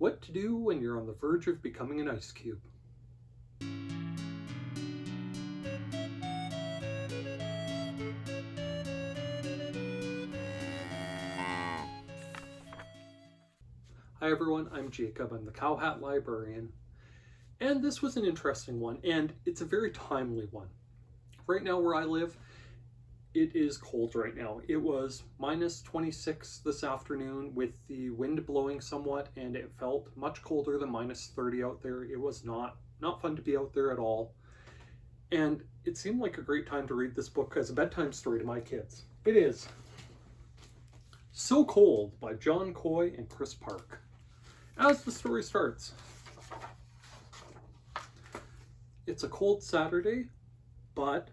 What to do when you're on the verge of becoming an ice cube. Hi everyone, I'm Jacob. I'm the CowHatLibrarian. And this was an interesting one, and it's a very timely one. Right now where I live, it is cold right now. It was minus 26 this afternoon with the wind blowing somewhat, and it felt much colder than minus 30 out there. It was not fun to be out there at all. And it seemed like a great time to read this book as a bedtime story to my kids. It is So Cold by John Coy and Chris Park. As the story starts, it's a cold Saturday, but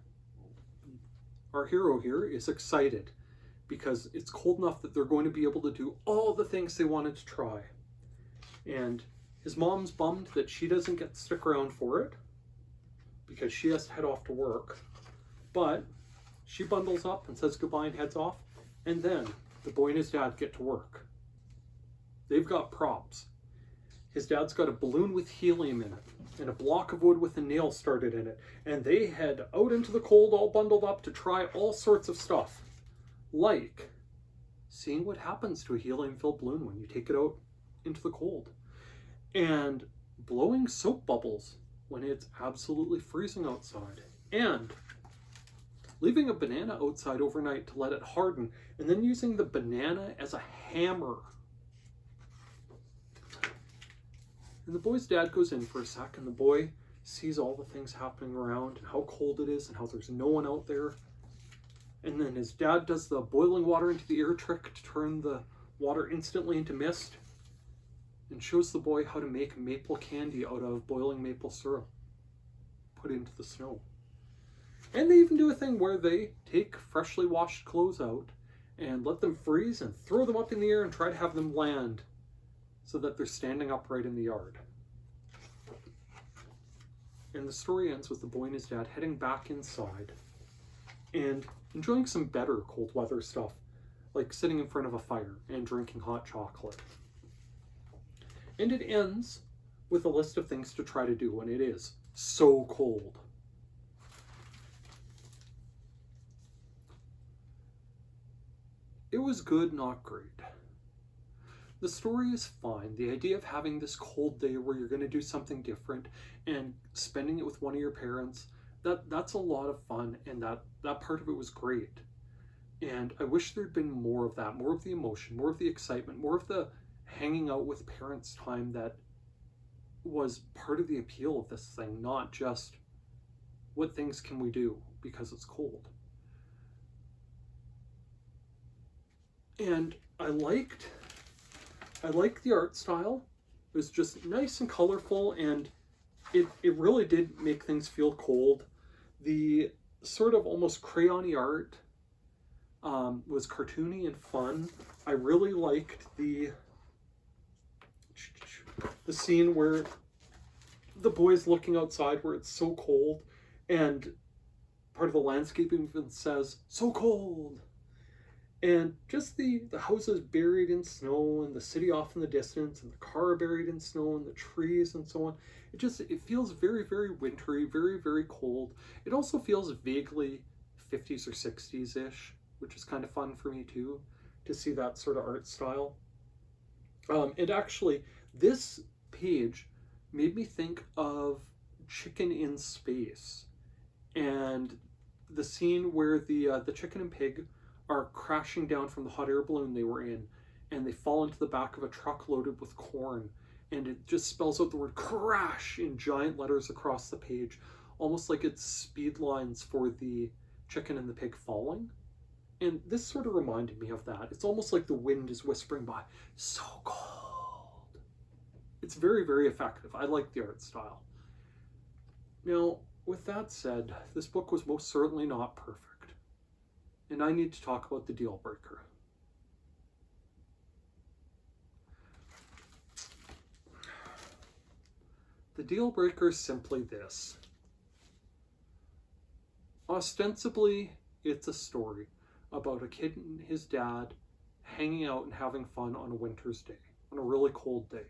our hero here is excited because it's cold enough that they're going to be able to do all the things they wanted to try. And his mom's bummed that she doesn't get to stick around for it because she has to head off to work. But she bundles up and says goodbye and heads off. And then the boy and his dad get to work. They've got props. His dad's got a balloon with helium in it and a block of wood with a nail started in it. And they head out into the cold all bundled up to try all sorts of stuff. Like seeing what happens to a helium-filled balloon when you take it out into the cold. And blowing soap bubbles when it's absolutely freezing outside. And leaving a banana outside overnight to let it harden, and then using the banana as a hammer. And the boy's dad goes in for a sec, and the boy sees all the things happening around and how cold it is and how there's no one out there. And then his dad does the boiling water into the air trick to turn the water instantly into mist and shows the boy how to make maple candy out of boiling maple syrup put into the snow. And they even do a thing where they take freshly washed clothes out and let them freeze and throw them up in the air and try to have them land so that they're standing upright in the yard. And the story ends with the boy and his dad heading back inside and enjoying some better cold weather stuff, like sitting in front of a fire and drinking hot chocolate. And it ends with a list of things to try to do when it is so cold. It was good, not great. The story is fine. The idea of having this cold day where you're going to do something different and spending it with one of your parents, that's a lot of fun, and that part of it was great. And I wish there'd been more of that, more of the emotion, more of the excitement, more of the hanging out with parents time that was part of the appeal of this thing, not just what things can we do because it's cold. And I liked the art style. It was just nice and colorful, and it really did make things feel cold. The sort of almost crayon-y art was cartoony and fun. I really liked the scene where the boy's looking outside where it's so cold, and part of the landscape even says, "So cold." And just the houses buried in snow and the city off in the distance and the car buried in snow and the trees and so on. It feels very, very wintry, very, very cold. It also feels vaguely 50s or 60s-ish, which is kind of fun for me too, to see that sort of art style. And actually, this page made me think of Chicken in Space and the scene where the chicken and pig are crashing down from the hot air balloon they were in, and they fall into the back of a truck loaded with corn, and it just spells out the word crash in giant letters across the page, almost like it's speed lines for the chicken and the pig falling. And this sort of reminded me of that. It's almost like the wind is whispering by, "So cold." It's very, very effective. I like the art style. Now, with that said, this book was most certainly not perfect. And I need to talk about the deal breaker. The deal breaker is simply this. Ostensibly, it's a story about a kid and his dad hanging out and having fun on a winter's day, on a really cold day.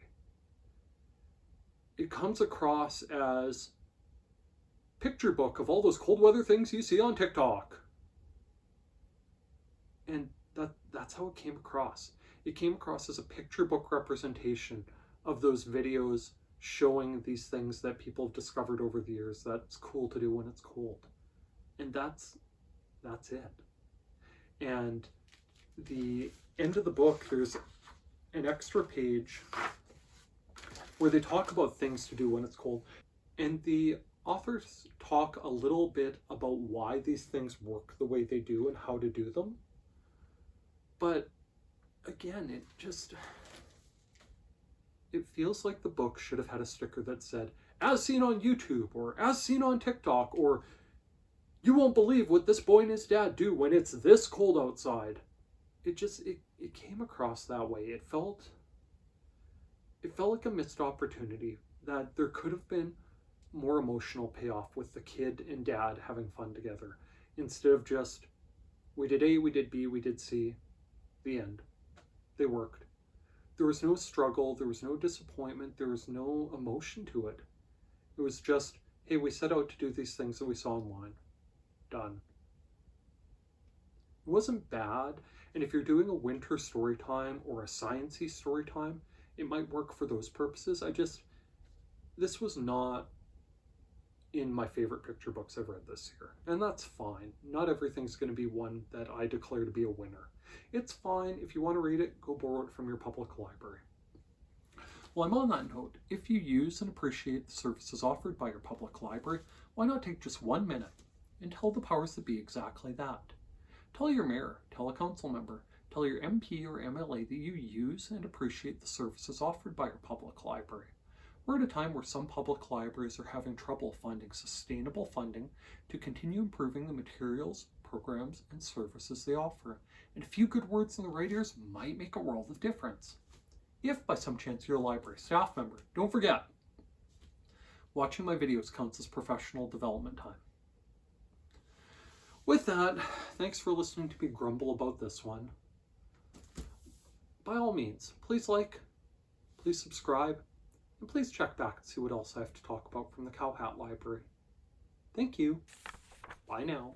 it comes across as picture book of all those cold weather things you see on TikTok. And that's how it came across. It came across as a picture book representation of those videos showing these things that people have discovered over the years that's cool to do when it's cold. And that's it. And the end of the book, there's an extra page where they talk about things to do when it's cold. And the authors talk a little bit about why these things work the way they do and how to do them. But again, it feels like the book should have had a sticker that said, as seen on YouTube, or as seen on TikTok, or you won't believe what this boy and his dad do when it's this cold outside. It came across that way. It felt like a missed opportunity, that there could have been more emotional payoff with the kid and dad having fun together, instead of just, we did A, we did B, we did C, the end. They worked. There was no struggle, there was no disappointment, there was no emotion to it. It was just, hey, we set out to do these things that we saw online. Done. It wasn't bad, and if you're doing a winter story time or a science-y story time, it might work for those purposes. This was not in my favorite picture books I've read this year, and that's fine. Not everything's going to be one that I declare to be a winner. It's fine. If you want to read it, go borrow it from your public library. Well, I'm on that note. If you use and appreciate the services offered by your public library, why not take just 1 minute and tell the powers that be exactly that? Tell your mayor, tell a council member, tell your MP or MLA that you use and appreciate the services offered by your public library. We're at a time where some public libraries are having trouble finding sustainable funding to continue improving the materials, programs, and services they offer, and a few good words in the right ears might make a world of difference. If by some chance you're a library staff member, don't forget, watching my videos counts as professional development time. With that, thanks for listening to me grumble about this one. By all means, please like, please subscribe, and please check back and see what else I have to talk about from the Cow Hat Library. Thank you. Bye now.